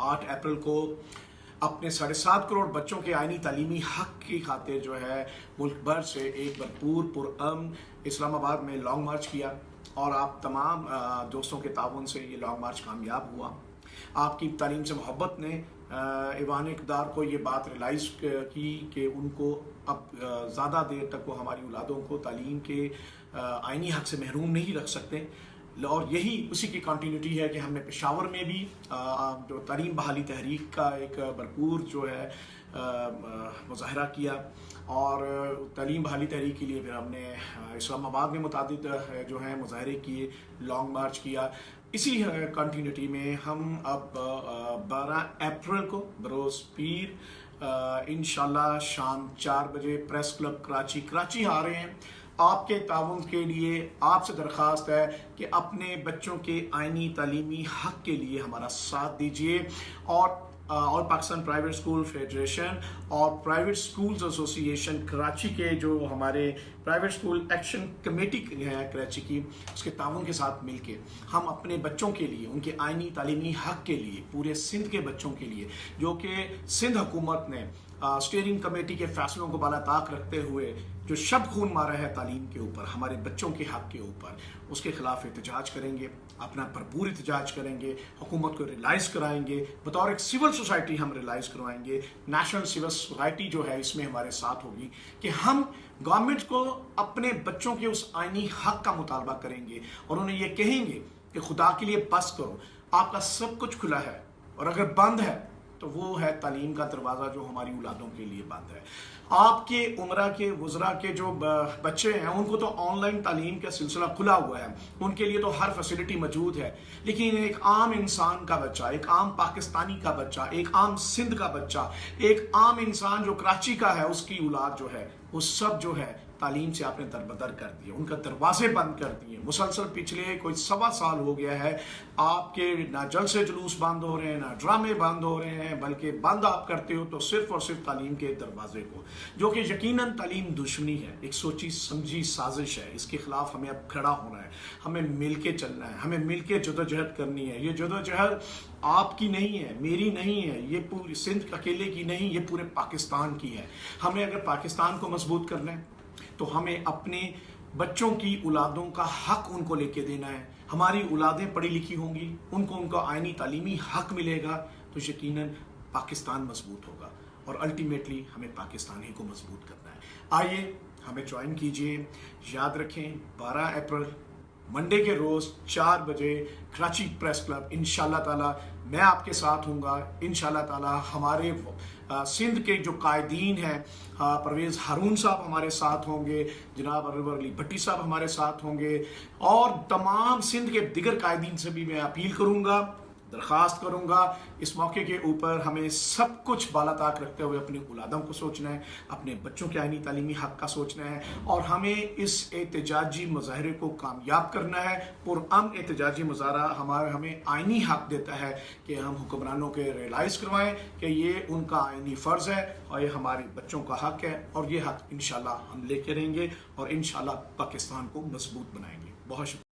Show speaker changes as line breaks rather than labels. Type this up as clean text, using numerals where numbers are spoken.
8 अप्रैल को अपने 7.5 करोड़ बच्चों के आईनी तालीमी हक की खातिर जो है मुल्क भर से एक भरपूर पुरअमन इस्लामाबाद में लॉन्ग मार्च किया और आप तमाम दोस्तों के ताउन से ये लॉन्ग मार्च कामयाब हुआ। आपकी तालीम से मोहब्बत ने ईवान इक़्तिदार को ये बात रियलाइज़ की कि उनको अब ज़्यादा देर तक वो हमारी औलादों को तालीम के आईनी हक से महरूम नहीं रख सकते। और यही उसी की कंटिन्यूटी है कि हमने पेशावर में भी जो तालीम बहाली तहरीक का एक भरपूर जो है मुज़ाहरा किया और तालीम बहाली तहरीक के लिए फिर हमने इस्लामाबाद में मुतादिद जो है मुज़ाहरे किए, लॉन्ग मार्च किया। इसी कंटिन्यूटी में हम अब 12 अप्रैल को बरोज़ पीर इंशाल्लाह शाम 4 बजे प्रेस क्लब कराची आ रहे हैं। आपके ताउन के लिए आपसे दरख्वास्त है कि अपने बच्चों के आईनी तालीमी हक के लिए हमारा साथ दीजिए और all Pakistan private school federation और प्राइवेट स्कूल्स एसोसिएशन कराची के जो हमारे प्राइवेट स्कूल एक्शन कमेटी है कराची की, उसके ताउन के साथ मिलके हम अपने बच्चों के लिए उनके आईनी तालीमी हक के लिए पूरे सिंध के बच्चों के लिए जो कि सिंध हुकूमत ने स्टीयरिंग कमेटी के फैसलों को बालाताक रखते हुए जो शब खून मारा है तालीम के ऊपर, हमारे बच्चों के हक के ऊपर, उसके खिलाफ एहतजाज करेंगे, अपना भरपूर एहतजाज करेंगे, हुकूमत को रियलाइज़ कराएंगे, बतौर एक सिविल सोसाइटी हम रियलाइज़ करवाएंगे। नेशनल सिविल सोसाइटी जो है इसमें हमारे साथ होगी कि हम गवर्नमेंट को अपने बच्चों के उस आईनी हक का मुतालबा करेंगे और उन्हें ये कहेंगे कि खुदा के लिए बस करो, आपका सब कुछ खुला है और अगर बंद है तो वो है तालीम का दरवाज़ा जो हमारी औलादों के लिए बंद है। आपके उम्रा के वज़रा के जो बच्चे हैं उनको तो ऑनलाइन तालीम का सिलसिला खुला हुआ है, उनके लिए तो हर फैसिलिटी मौजूद है, लेकिन एक आम इंसान का बच्चा, एक आम पाकिस्तानी का बच्चा, एक आम सिंध का बच्चा, एक आम इंसान जो कराची का है, उसकी औलाद जो है वो सब जो है तालीम से आपने दरबदर कर दिए, उनका दरवाजे बंद कर दिए। मुसलसल पिछले कोई 1.25 साल हो गया है आपके ना जलसे जुलूस बंद हो रहे हैं, ना ड्रामे बंद हो रहे हैं, बल्कि बंद आप करते हो तो सिर्फ और सिर्फ तालीम के दरवाजे को, जो कि यकीनन तालीम दुश्मनी है, एक सोची समझी साजिश है। इसके खिलाफ हमें अब खड़ा होना है, हमें मिलके चलना है, हमें मिलके जदोजहद करनी है। ये जदोजहद आपकी नहीं है, मेरी नहीं है, ये पूरी सिंध अकेले की नहीं, ये पूरे पाकिस्तान की है। हमें अगर पाकिस्तान को मजबूत करना है तो हमें अपने बच्चों की औलादों का हक उनको लेके देना है। हमारी औलादें पढ़ी लिखी होंगी, उनको उनका आईनी तालीमी हक मिलेगा तो यकीनन पाकिस्तान मजबूत होगा और अल्टीमेटली हमें पाकिस्तान ही को मजबूत करना है। आइए हमें ज्वाइन कीजिए। याद रखें 12 अप्रैल मंडे के रोज़ 4 बजे कराची प्रेस क्लब, इंशाल्लाह ताला मैं आपके साथ हूँगा। इंशाल्लाह ताला हमारे सिंध के जो कायदीन हैं, परवेज़ हारून साहब हमारे साथ होंगे, जनाब अनवर अली भट्टी साहब हमारे साथ होंगे और तमाम सिंध के दिगर कायदीन से भी मैं अपील करूँगा, दरख्वास्त करूँगा। इस मौके के ऊपर हमें सब कुछ बालाताक रखते हुए अपनी औलादों को सोचना है, अपने बच्चों के आईनी तालीमी हक का सोचना है और हमें इस एहतजाजी मुजाहरे को कामयाब करना है। पुरअमन एहतजाजी मुजाहरा हमें आईनी हक देता है कि हम हुक्मरानों के रियलाइज़ करवाएं कि ये उनका आईनी फ़र्ज़ है और ये हमारे बच्चों का हक है और ये हक इंशाल्लाह हम लेके रहेंगे और इंशाल्लाह पाकिस्तान को मजबूत बनाएंगे। बहुत शुक्रिया।